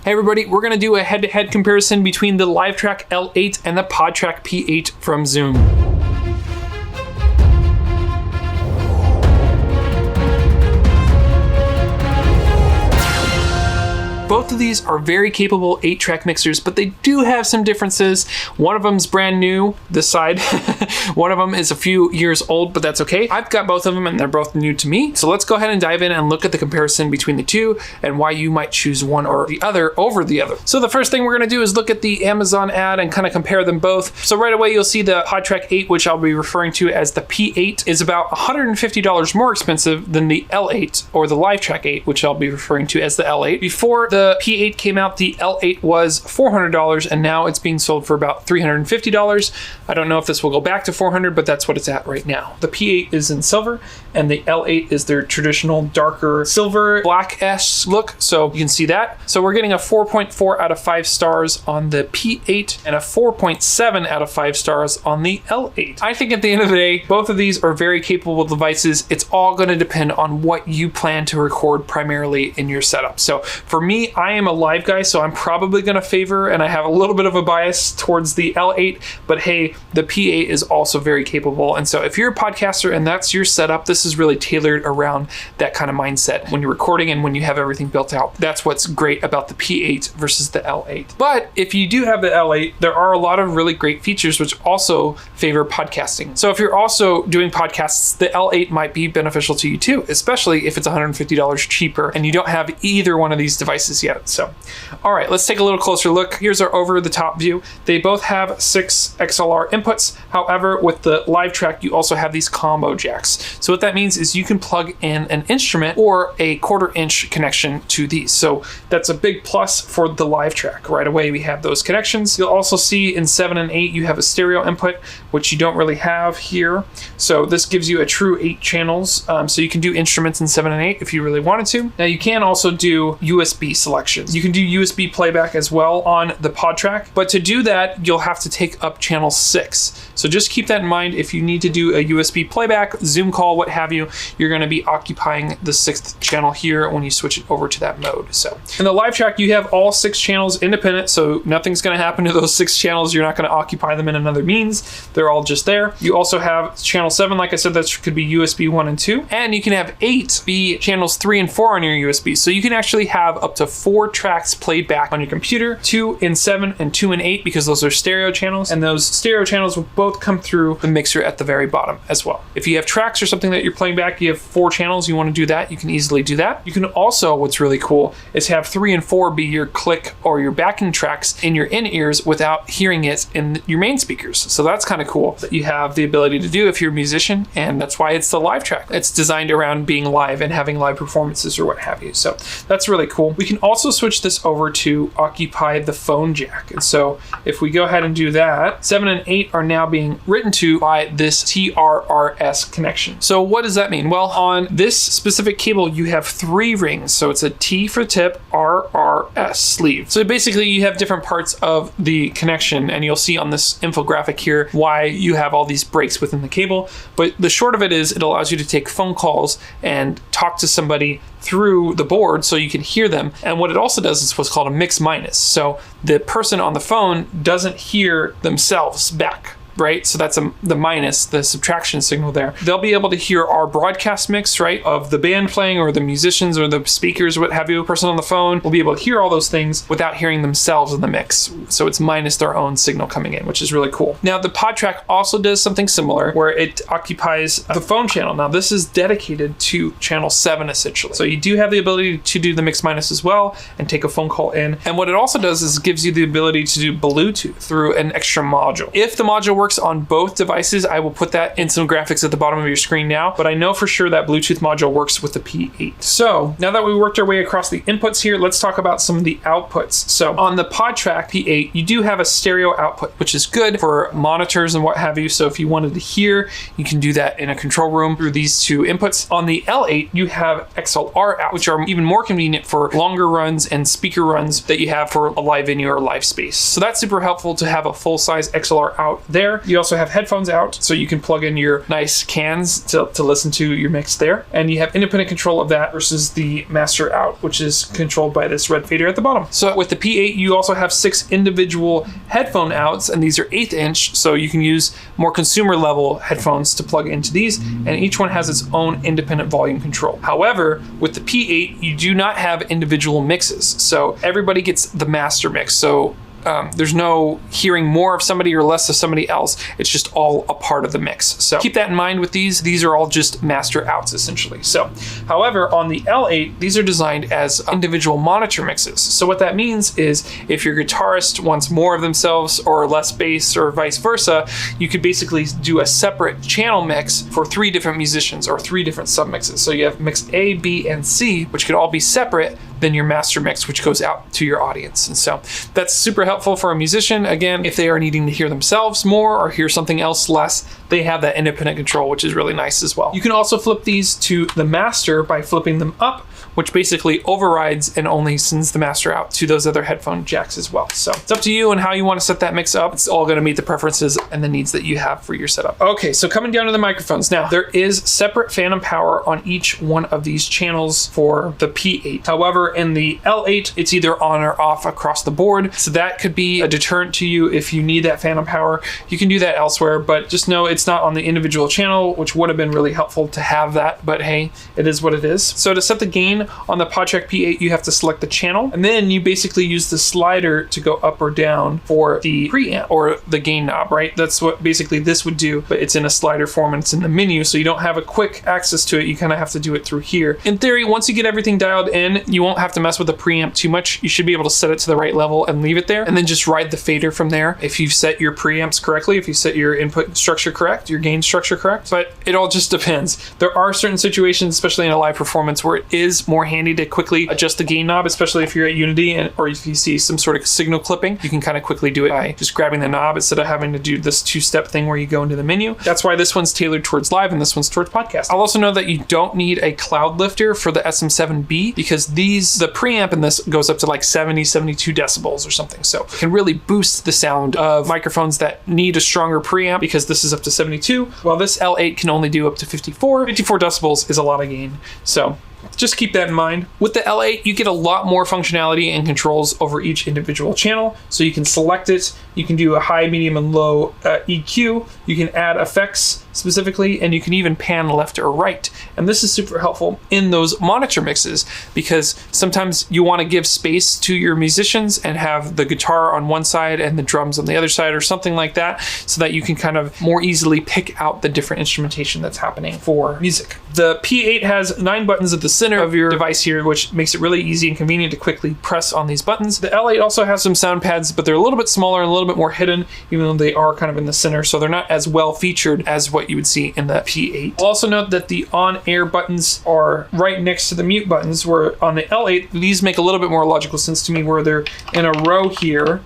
Hey everybody, we're gonna do a head-to-head comparison between the Livetrak L8 and the Podtrak P8 from Zoom. Both of these are very capable 8-track mixers, but they do have some differences. One of them's brand new, this side. One of them is a few years old, but that's okay. I've got both of them and they're both new to me. So let's go ahead and dive in and look at the comparison between the two and why you might choose one or the other over the other. So the first thing we're gonna do is look at the Amazon ad and kind of compare them both. So right away, you'll see the Podtrak 8, which I'll be referring to as the P8, is about $150 more expensive than the L8 or the Livetrak 8, which I'll be referring to as the L8. Before the P8 came out, the L8 was $400 and now it's being sold for about $350. I don't know if this will go back to $400, but that's what it's at right now. The P8 is in silver and the L8 is their traditional darker silver black-esque look, so you can see that. So we're getting a 4.4 out of 5 stars on the P8 and a 4.7 out of 5 stars on the L8. I think at the end of the day, both of these are very capable devices. It's all going to depend on what you plan to record primarily in your setup. So for me, I am a live guy, so I'm probably going to favor, and I have a little bit of a bias towards the L8, but hey, the P8 is also very capable. And so if you're a podcaster and that's your setup, this is really tailored around that kind of mindset. When you're recording and when you have everything built out, that's what's great about the P8 versus the L8. But if you do have the L8, there are a lot of really great features which also favor podcasting. So if you're also doing podcasts, the L8 might be beneficial to you too, especially if it's $150 cheaper and you don't have either one of these devices yet. So, all right, let's take a little closer look. Here's our over the top view. They both have 6 XLR inputs. However, with the Livetrak, you also have these combo jacks. So what that means is you can plug in an instrument or a 1/4 inch connection to these. So that's a big plus for the Livetrak. Right away, we have those connections. You'll also see in 7 and 8, you have a stereo input, which you don't really have here. So this gives you a true 8 channels. So you can do instruments in 7 and 8 if you really wanted to. Now you can also do USB selections. You can do USB playback as well on the Podtrak, but to do that, you'll have to take up channel 6. So just keep that in mind. If you need to do a USB playback, Zoom call, what have you, you're going to be occupying the 6th channel here when you switch it over to that mode. So in the Livetrak, you have all 6 channels independent, so nothing's going to happen to those 6 channels. You're not going to occupy them in another means. They're all just there. You also have channel 7, like I said, that could be USB 1 and 2, and you can have 8 be channels 3 and 4 on your USB. So you can actually have up to 4 tracks played back on your computer, 2 in 7 and 2 in 8, because those are stereo channels, and those stereo channels will both come through the mixer at the very bottom as well. If you have tracks or something that you're playing back, you have 4 channels, you want to do that, you can easily do that. You can also, what's really cool, is have 3 and 4 be your click or your backing tracks in your in-ears without hearing it in your main speakers. So that's kind of cool that you have the ability to do if you're a musician, and that's why it's the Livetrak. It's designed around being live and having live performances or what have you. So that's really cool. We can also switch this over to occupy the phone jack. And so if we go ahead and do that, 7 and 8 are now being written to by this TRRS connection. So what does that mean? Well, on this specific cable, you have 3 rings. So it's a T for tip, RRS sleeve. So basically you have different parts of the connection, and you'll see on this infographic here why you have all these breaks within the cable. But the short of it is it allows you to take phone calls and talk to somebody through the board so you can hear them. And what it also does is what's called a mix minus. So the person on the phone doesn't hear themselves back. Right? So that's the minus, the subtraction signal there. They'll be able to hear our broadcast mix, right, of the band playing or the musicians or the speakers or what have you. The person on the phone will be able to hear all those things without hearing themselves in the mix. So it's minus their own signal coming in, which is really cool. Now the Podtrak also does something similar where it occupies the phone channel. Now this is dedicated to channel 7 essentially. So you do have the ability to do the mix minus as well and take a phone call in. And what it also does is gives you the ability to do Bluetooth through an extra module. If the module works on both devices, I will put that in some graphics at the bottom of your screen now, but I know for sure that Bluetooth module works with the P8. So now that we worked our way across the inputs here, let's talk about some of the outputs. So on the Podtrak P8, you do have a stereo output, which is good for monitors and what have you. So if you wanted to hear, you can do that in a control room through these 2 inputs. On the L8, you have XLR out, which are even more convenient for longer runs and speaker runs that you have for a live venue or live space. So that's super helpful to have a full-size XLR out there. there. You also have headphones out, so you can plug in your nice cans to listen to your mix there. And you have independent control of that versus the master out, which is controlled by this red fader at the bottom. So with the P8, you also have 6 individual headphone outs, and these are 1/8 inch, so you can use more consumer level headphones to plug into these, and each one has its own independent volume control. However, with the P8, you do not have individual mixes, so everybody gets the master mix. So there's no hearing more of somebody or less of somebody else. It's just all a part of the mix. So keep that in mind with these. These are all just master outs essentially. So, however, on the L8, these are designed as individual monitor mixes. So what that means is if your guitarist wants more of themselves or less bass or vice versa, you could basically do a separate channel mix for 3 different musicians or 3 different submixes. So you have mix A, B, and C, which could all be separate than your master mix, which goes out to your audience. And so that's super helpful for a musician. Again, if they are needing to hear themselves more or hear something else less, they have that independent control, which is really nice as well. You can also flip these to the master by flipping them up, which basically overrides and only sends the master out to those other headphone jacks as well. So it's up to you and how you want to set that mix up. It's all going to meet the preferences and the needs that you have for your setup. Okay, so coming down to the microphones. Now, there is separate phantom power on each one of these channels for the P8. However, in the L8, it's either on or off across the board. So that could be a deterrent to you if you need that phantom power. You can do that elsewhere, but just know it's not on the individual channel, which would have been really helpful to have that, but hey, it is what it is. So to set the gain on the Podtrak P8, you have to select the channel, and then you basically use the slider to go up or down for the preamp or the gain knob, right? That's what basically this would do, but it's in a slider form and it's in the menu, so you don't have a quick access to it. You kind of have to do it through here. In theory, once you get everything dialed in, you won't have to mess with the preamp too much. You should be able to set it to the right level and leave it there, and then just ride the fader from there. If you've set your preamps correctly, if you set your input structure correct, your gain structure correct, but it all just depends. There are certain situations, especially in a live performance, where it is more handy to quickly adjust the gain knob, especially if you're at Unity or if you see some sort of signal clipping. You can kind of quickly do it by just grabbing the knob instead of having to do this 2-step thing where you go into the menu. That's why this one's tailored towards live and this one's towards podcast. I'll also know that you don't need a cloud lifter for the SM7B because the preamp in this goes up to like 70, 72 decibels or something. So it can really boost the sound of microphones that need a stronger preamp because this is up to 72, while this L8 can only do up to 54. 54 decibels is a lot of gain. So just keep that in mind. With the L8, you get a lot more functionality and controls over each individual channel. So you can select it, you can do a high, medium, and low EQ, you can add effects specifically, and you can even pan left or right. And this is super helpful in those monitor mixes because sometimes you want to give space to your musicians and have the guitar on one side and the drums on the other side or something like that, so that you can kind of more easily pick out the different instrumentation that's happening for music. The P8 has 9 buttons at the center of your device here, which makes it really easy and convenient to quickly press on these buttons. The L8 also has some sound pads, but they're a little bit smaller and a little bit more hidden, even though they are kind of in the center, so they're not as well featured as what you would see in the P8. I'll also note that the on-air buttons are right next to the mute buttons, where on the L8, these make a little bit more logical sense to me, where they're in a row here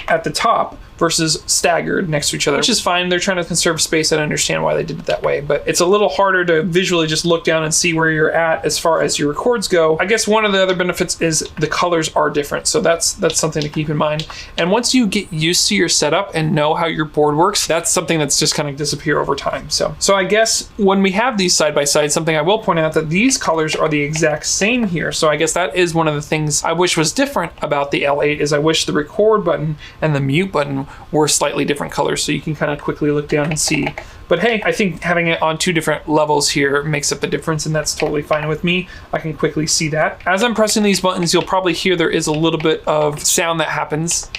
at the top versus staggered next to each other, which is fine. They're trying to conserve space. I understand why they did it that way, but it's a little harder to visually just look down and see where you're at as far as your records go. I guess one of the other benefits is the colors are different, so that's something to keep in mind. And once you get used to your setup and know how your board works, that's something that's just kind of disappear over time. So I guess when we have these side by side, something I will point out that these colors are the exact same here. So I guess that is one of the things I wish was different about the L8 is I wish the record button and the mute button were slightly different colors, so you can kind of quickly look down and see. But hey, I think having it on 2 different levels here makes up the difference, and that's totally fine with me. I can quickly see that. As I'm pressing these buttons, you'll probably hear there is a little bit of sound that happens.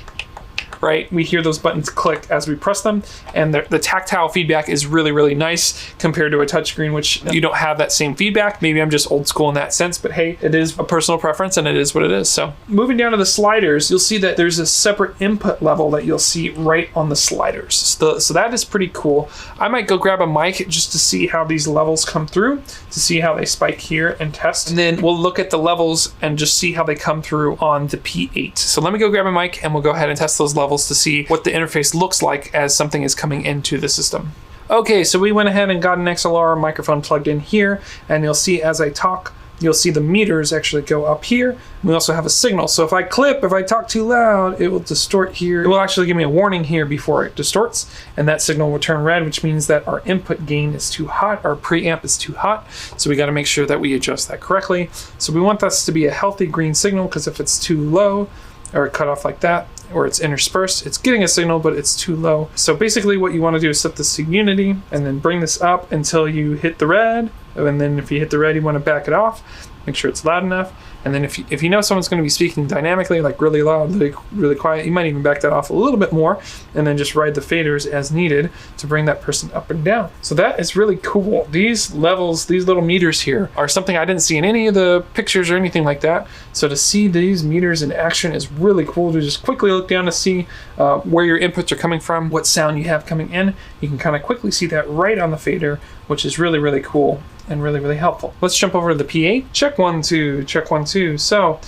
Right? We hear those buttons click as we press them, and the tactile feedback is really, really nice compared to a touchscreen, which you don't have that same feedback. Maybe I'm just old school in that sense, but hey, it is a personal preference and it is what it is. So moving down to the sliders, you'll see that there's a separate input level that you'll see right on the sliders. So that is pretty cool. I might go grab a mic just to see how these levels come through, to see how they spike here and test. And then we'll look at the levels and just see how they come through on the P8. So let me go grab a mic and we'll go ahead and test those levels to see what the interface looks like as something is coming into the system. Okay, so we went ahead and got an XLR microphone plugged in here, and you'll see as I talk, you'll see the meters actually go up here. We also have a signal. So if I talk too loud, it will distort here. It will actually give me a warning here before it distorts, and that signal will turn red, which means that our input gain is too hot, our preamp is too hot. So we got to make sure that we adjust that correctly. So we want this to be a healthy green signal, because if it's too low or cut off like that, or it's interspersed, it's getting a signal, but it's too low. So basically what you want to do is set this to unity and then bring this up until you hit the red. And then if you hit the red, you want to back it off, make sure it's loud enough. And then if you know someone's going to be speaking dynamically, like really loud, really quiet, you might even back that off a little bit more, and then just ride the faders as needed to bring that person up and down. So that is really cool. These levels, these little meters here, are something I didn't see in any of the pictures or anything like that. So to see these meters in action is really cool. To just quickly look down to see where your inputs are coming from, what sound you have coming in. You can kind of quickly see that right on the fader, which is really, really cool and really, really helpful. Let's jump over to the P8. Check 1, 2, check 1, 2. So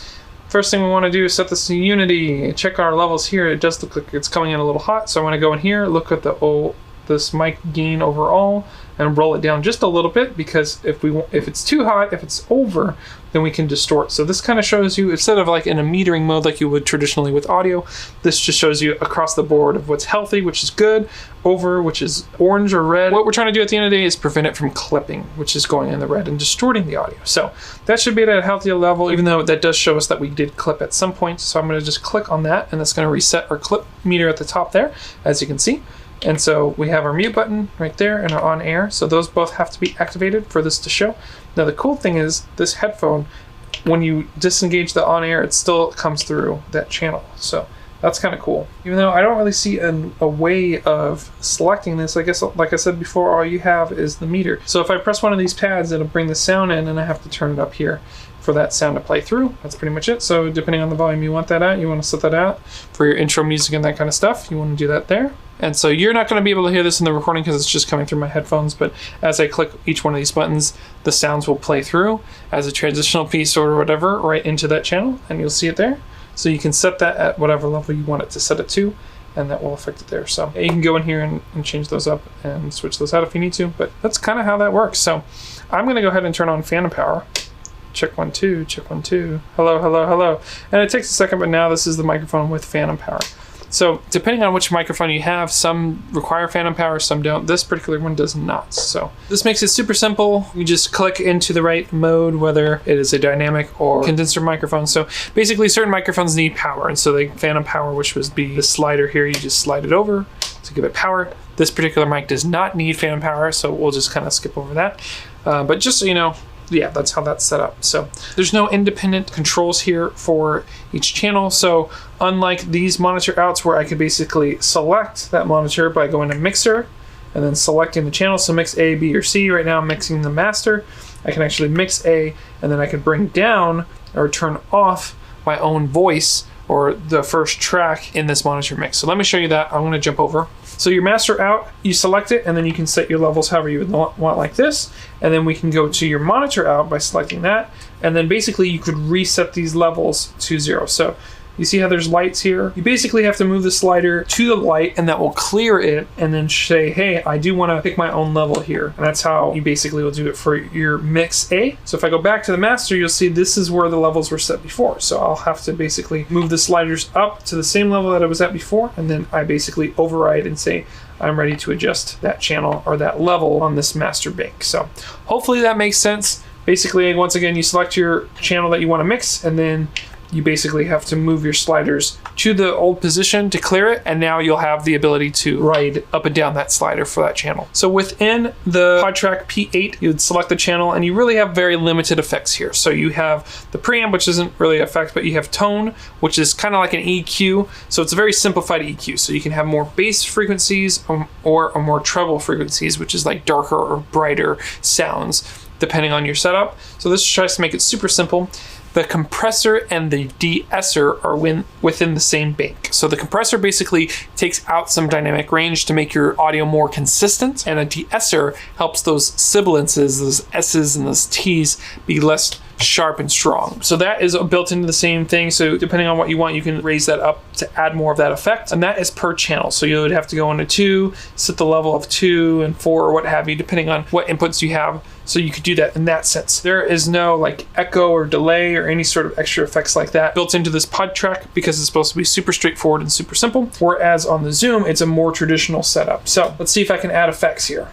first thing we want to do is set this to unity. Check our levels here. It does look like it's coming in a little hot. So I want to go in here, look at this mic gain overall, and roll it down just a little bit, because if it's too hot, if it's over, then we can distort. So this kind of shows you, instead of like in a metering mode like you would traditionally with audio, this just shows you across the board of what's healthy, which is good, over, which is orange or red. What we're trying to do at the end of the day is prevent it from clipping, which is going in the red and distorting the audio. So that should be at a healthier level, even though that does show us that we did clip at some point. So I'm going to just click on that, and that's going to reset our clip meter at the top there, as you can see. And so we have our mute button right there and our on air. So those both have to be activated for this to show. Now the cool thing is this headphone, when you disengage the on air, it still comes through that channel. So that's kind of cool. Even though I don't really see a way of selecting this, I guess, like I said before, all you have is the meter. So if I press one of these pads, it'll bring the sound in, and I have to turn it up here for that sound to play through. That's pretty much it. So depending on the volume you want that at, you want to set that out for your intro music and that kind of stuff. You want to do that there. And so you're not going to be able to hear this in the recording because it's just coming through my headphones, but as I click each one of these buttons, the sounds will play through as a transitional piece or whatever right into that channel, and you'll see it there. So you can set that at whatever level you want it to set it to, and that will affect it there. So you can go in here and change those up and switch those out if you need to, but that's kind of how that works. So I'm going to go ahead and turn on phantom power. Check 1, 2, check 1, 2. Hello, hello, hello. And it takes a second, but now this is the microphone with phantom power. So depending on which microphone you have, some require phantom power, some don't. This particular one does not. So this makes it super simple. You just click into the right mode, whether it is a dynamic or condenser microphone. So basically certain microphones need power. And so the phantom power, which would be the slider here, you just slide it over to give it power. This particular mic does not need phantom power, so we'll just kind of skip over that. But just so you know, yeah, that's how that's set up. So there's no independent controls here for each channel. So unlike these monitor outs where I could basically select that monitor by going to mixer and then selecting the channel. So mix A, B, or C. Right now I'm mixing the master. I can actually mix A, and then I can bring down or turn off my own voice or the first track in this monitor mix. So let me show you that. I'm going to jump over. So your master out, you select it, and then you can set your levels however you would want, like this. And then we can go to your monitor out by selecting that. And then basically you could reset these levels to 0. So you see how there's lights here? You basically have to move the slider to the light, and that will clear it, and then say, hey, I do want to pick my own level here. And that's how you basically will do it for your mix A. So if I go back to the master, you'll see this is where the levels were set before. So I'll have to basically move the sliders up to the same level that I was at before, and then I basically override and say, I'm ready to adjust that channel or that level on this master bank. So hopefully that makes sense. Basically, once again, you select your channel that you want to mix, and then you basically have to move your sliders to the old position to clear it, and now you'll have the ability to ride up and down that slider for that channel. So within the Podtrak P8, you would select the channel, and you really have very limited effects here. So you have the preamp, which isn't really effect, but you have tone, which is kind of like an EQ. So it's a very simplified EQ. So you can have more bass frequencies or more treble frequencies, which is like darker or brighter sounds, depending on your setup. So this tries to make it super simple. The compressor and the de-esser are within the same bank. So the compressor basically takes out some dynamic range to make your audio more consistent, and a de-esser helps those sibilances, those S's and those T's, be less sharp and strong. So that is built into the same thing. So depending on what you want, you can raise that up to add more of that effect. And that is per channel. So you would have to go into 2, set the level of 2 and 4 or what have you, depending on what inputs you have. So you could do that in that sense. There is no like echo or delay or any sort of extra effects like that built into this Podtrak because it's supposed to be super straightforward and super simple. Whereas on the Zoom, it's a more traditional setup. So let's see if I can add effects here.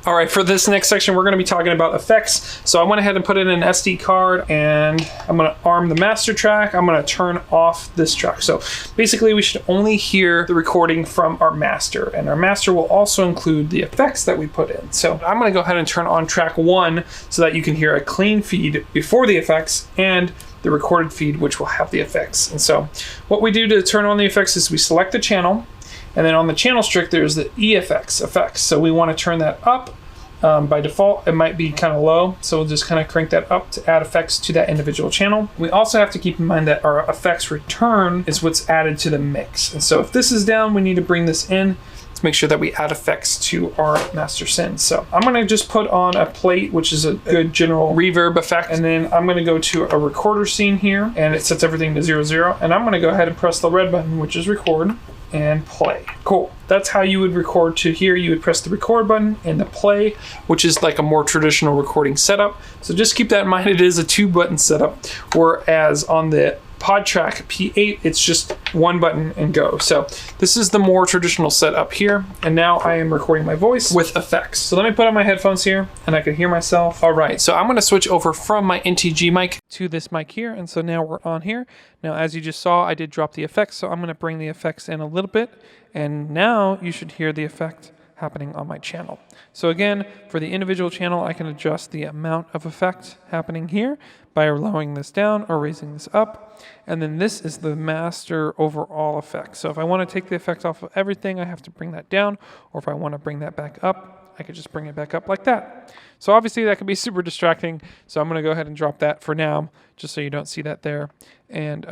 All right, for this next section, we're gonna be talking about effects. So I went ahead and put in an SD card and I'm gonna arm the master track. I'm gonna turn off this track. So basically we should only hear the recording from our master, and our master will also include the effects that we put in. So I'm gonna go ahead and turn on track 1 so that you can hear a clean feed before the effects and the recorded feed, which will have the effects. And so what we do to turn on the effects is we select the channel, and then on the channel strict, there's the effects. So we want to turn that up. By default, it might be kind of low. So we'll just kind of crank that up to add effects to that individual channel. We also have to keep in mind that our effects return is what's added to the mix. And so if this is down, we need to bring this in to make sure that we add effects to our master send. So I'm going to just put on a plate, which is a good general reverb effect. And then I'm going to go to a recorder scene here, and it sets everything to 0, 0. And I'm going to go ahead and press the red button, which is record, and play. Cool. That's how you would record to here. You would press the record button and the play, which is like a more traditional recording setup. So just keep that in mind. It is a 2-button setup, whereas on the Podtrak P8, it's just 1 button and go. So this is the more traditional setup here. And now I am recording my voice with effects. So let me put on my headphones here and I can hear myself. All right, so I'm gonna switch over from my NTG mic to this mic here. And so now we're on here. Now, as you just saw, I did drop the effects. So I'm gonna bring the effects in a little bit. And now you should hear the effect happening on my channel. So again, for the individual channel, I can adjust the amount of effect happening here by lowering this down or raising this up. And then this is the master overall effect. So if I want to take the effect off of everything, I have to bring that down. Or if I want to bring that back up, I could just bring it back up like that. So obviously that can be super distracting. So I'm going to go ahead and drop that for now, just so you don't see that there. And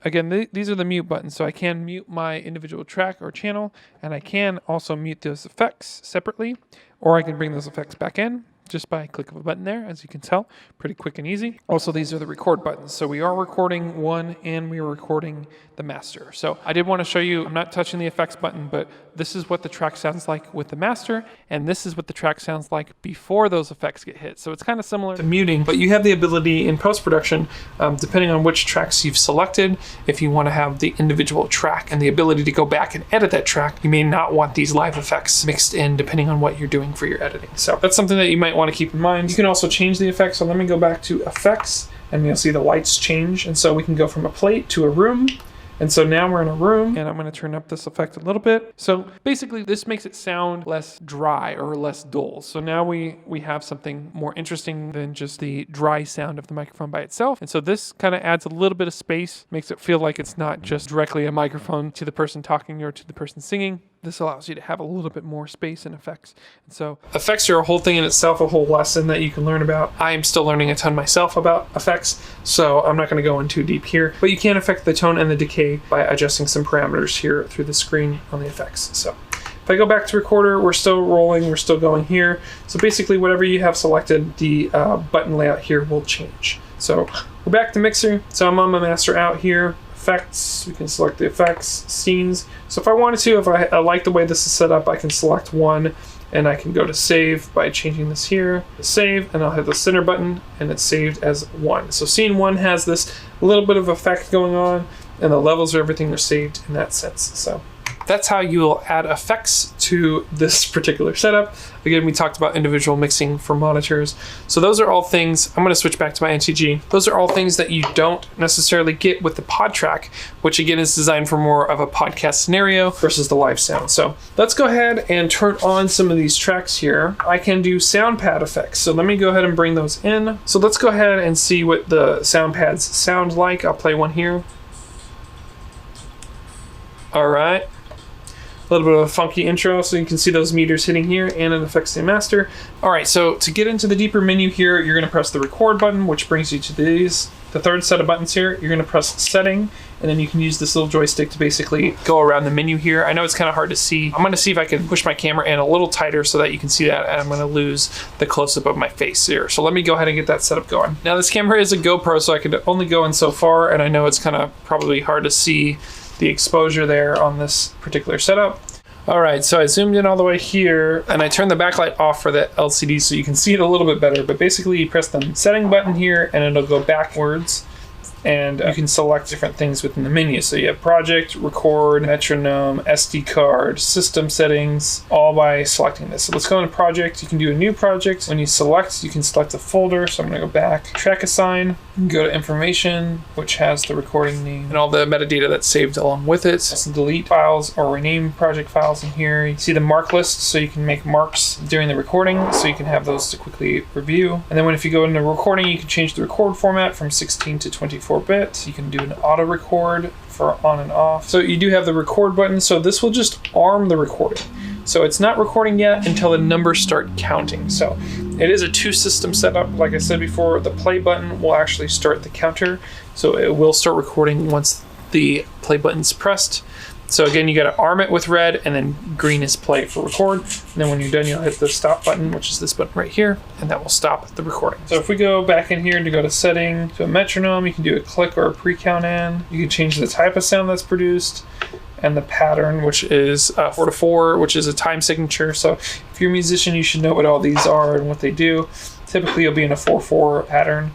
again, these are the mute buttons. So I can mute my individual track or channel, and I can also mute those effects separately, or I can bring those effects back in just by a click of a button there, as you can tell, pretty quick and easy. Also, these are the record buttons. So we are recording one and we are recording the master. So I did want to show you, I'm not touching the effects button, but this is what the track sounds like with the master, and this is what the track sounds like before those effects get hit. So it's kind of similar to muting, but you have the ability in post-production, depending on which tracks you've selected, if you want to have the individual track and the ability to go back and edit that track, you may not want these live effects mixed in depending on what you're doing for your editing. So that's something that you might want to keep in mind. You can also change the effects. So let me go back to effects, and you'll see the lights change. And so we can go from a plate to a room. And so now we're in a room, and I'm going to turn up this effect a little bit. So basically this makes it sound less dry or less dull. So now we have something more interesting than just the dry sound of the microphone by itself. And so this kind of adds a little bit of space, makes it feel like it's not just directly a microphone to the person talking or to the person singing. This allows you to have a little bit more space and effects. And so effects are a whole thing in itself, a whole lesson that you can learn about. I am still learning a ton myself about effects, so I'm not going to go in too deep here. But you can affect the tone and the decay by adjusting some parameters here through the screen on the effects. So if I go back to recorder, we're still rolling, we're still going here. So basically whatever you have selected, the button layout here will change. So we're back to mixer. So I'm on my master out here. Effects, we can select the effects, scenes. So if I wanted to, if I like the way this is set up, I can select one and I can go to save by changing this here to save, and I'll hit the center button and it's saved as 1. So scene 1 has this little bit of effect going on, and the levels of everything are saved in that sense. So that's how you will add effects to this particular setup. Again, we talked about individual mixing for monitors. So those are all things, I'm gonna switch back to my NTG. Those are all things that you don't necessarily get with the Podtrak, which again is designed for more of a podcast scenario versus the live sound. So let's go ahead and turn on some of these tracks here. I can do sound pad effects. So let me go ahead and bring those in. So let's go ahead and see what the sound pads sound like. I'll play one here. All right. A little bit of a funky intro, so you can see those meters hitting here and an effects in master. All right, so to get into the deeper menu here, you're gonna press the record button, which brings you to these. the third set of buttons here, you're going to press setting, and then you can use this little joystick to basically go around the menu here. I know it's kind of hard to see. I'm going to see if I can push my camera in a little tighter so that you can see that, and I'm going to lose the close-up of my face here. So let me go ahead and get that setup going. Now this camera is a GoPro, so I could only go in so far, and I know it's kind of probably hard to see the exposure there on this particular setup. All right, so I zoomed in all the way here, and I turned the backlight off for the LCD so you can see it a little bit better. But basically, you press the setting button here, and it'll go backwards, and you can select different things within the menu. So you have project, record, metronome, SD card, system settings, all by selecting this. So let's go into project. You can do a new project. When you select, you can select a folder. So I'm going to go back, track assign, you can go to information, which has the recording name and all the metadata that's saved along with it. So delete files or rename project files in here. You see the mark list, so you can make marks during the recording, so you can have those to quickly review. And then if you go into recording, you can change the record format from 16 to 24-bit. You can do an auto record for on and off. So you do have the record button, so this will just arm the recording. So it's not recording yet until the numbers start counting. So it is a two-system setup. Like I said before, the play button will actually start the counter. So it will start recording once the play button's pressed. So again, you got to arm it with red, and then green is play for record. And then when you're done, you'll hit the stop button, which is this button right here, and that will stop the recording. So if we go back in here to go to setting, to a metronome, you can do a click or a pre-count in. You can change the type of sound that's produced, and the pattern, which is 4/4, which is a time signature. So if you're a musician, you should know what all these are and what they do. Typically, you'll be in a 4/4 pattern.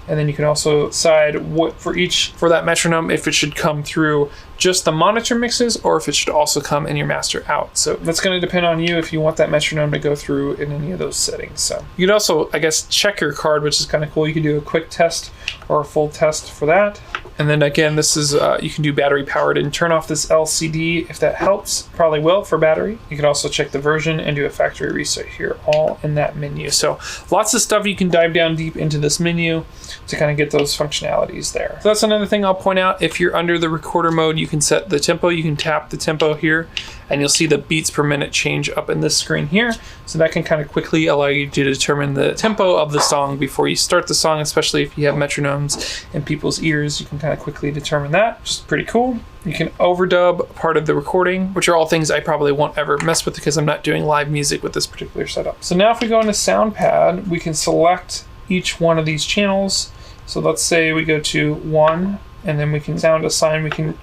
And then you can also decide what for that metronome, if it should come through just the monitor mixes or if it should also come in your master out. So that's going to depend on you if you want that metronome to go through in any of those settings. So you could also, I guess, check your card, which is kind of cool. You can do a quick test or a full test for that. And then again, this is, you can do battery powered and turn off this LCD if that helps. Probably will for battery. You can also check the version and do a factory reset here, all in that menu. So lots of stuff you can dive down deep into this menu to kind of get those functionalities there. So that's another thing I'll point out. If you're under the recorder mode, you can set the tempo. You can tap the tempo here, and you'll see the beats per minute change up in this screen here. So that can kind of quickly allow you to determine the tempo of the song before you start the song, especially if you have metronomes in people's ears. You can kind of quickly determine that, which is pretty cool. You can overdub part of the recording, which are all things I probably won't ever mess with because I'm not doing live music with this particular setup. So now if we go into SoundPad, we can select each one of these channels. So let's say we go to 1, and then we can sound assign, we can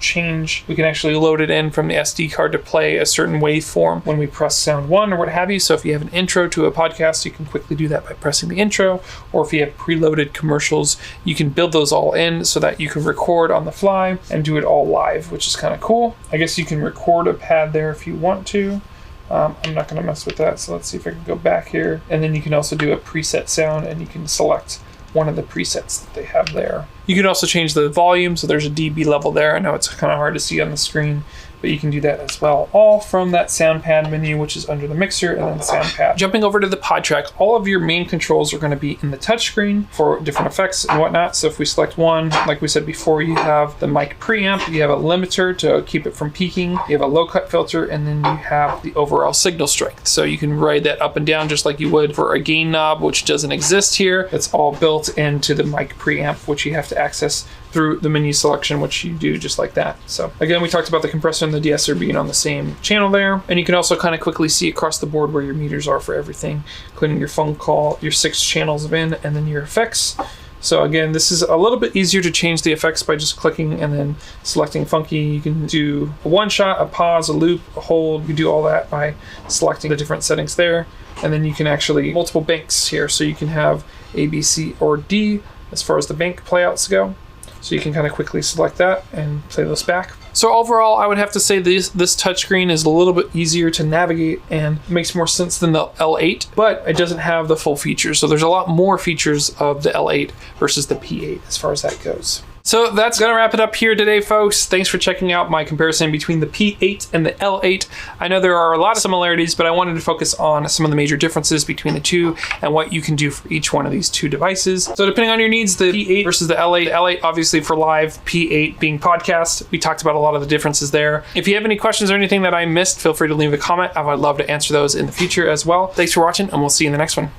actually load it in from the SD card to play a certain waveform when we press sound 1 or what have you. So if you have an intro to a podcast, you can quickly do that by pressing the intro, or if you have preloaded commercials, you can build those all in so that you can record on the fly and do it all live, which is kind of cool. I guess you can record a pad there if you want to. I'm not going to mess with that, so let's see if I can go back here. And then you can also do a preset sound, and you can select one of the presets that they have there. You can also change the volume, so there's a dB level there. I know it's kind of hard to see on the screen, but you can do that as well, all from that SoundPad menu, which is under the mixer and then SoundPad. Jumping over to the Podtrak, all of your main controls are going to be in the touchscreen for different effects and whatnot. So if we select one, like we said before, you have the mic preamp, you have a limiter to keep it from peaking, you have a low cut filter, and then you have the overall signal strength. So you can ride that up and down just like you would for a gain knob, which doesn't exist here. It's all built into the mic preamp, which you have to access through the menu selection, which you do just like that. So again, we talked about the compressor and the de-esser being on the same channel there. And you can also kind of quickly see across the board where your meters are for everything, including your phone call, your 6 channels of in, and then your effects. So again, this is a little bit easier to change the effects by just clicking and then selecting funky. You can do a one shot, a pause, a loop, a hold. You do all that by selecting the different settings there. And then you can actually multiple banks here. So you can have A, B, C, or D as far as the bank playouts go. So you can kind of quickly select that and play those back. So overall, I would have to say this touchscreen is a little bit easier to navigate and makes more sense than the L8, but it doesn't have the full features. So there's a lot more features of the L8 versus the P8 as far as that goes. So that's going to wrap it up here today, folks. Thanks for checking out my comparison between the P8 and the L8. I know there are a lot of similarities, but I wanted to focus on some of the major differences between the two and what you can do for each one of these two devices. So depending on your needs, the P8 versus the L8. The L8 obviously for live, P8 being podcast. We talked about a lot of the differences there. If you have any questions or anything that I missed, feel free to leave a comment. I would love to answer those in the future as well. Thanks for watching, and we'll see you in the next one.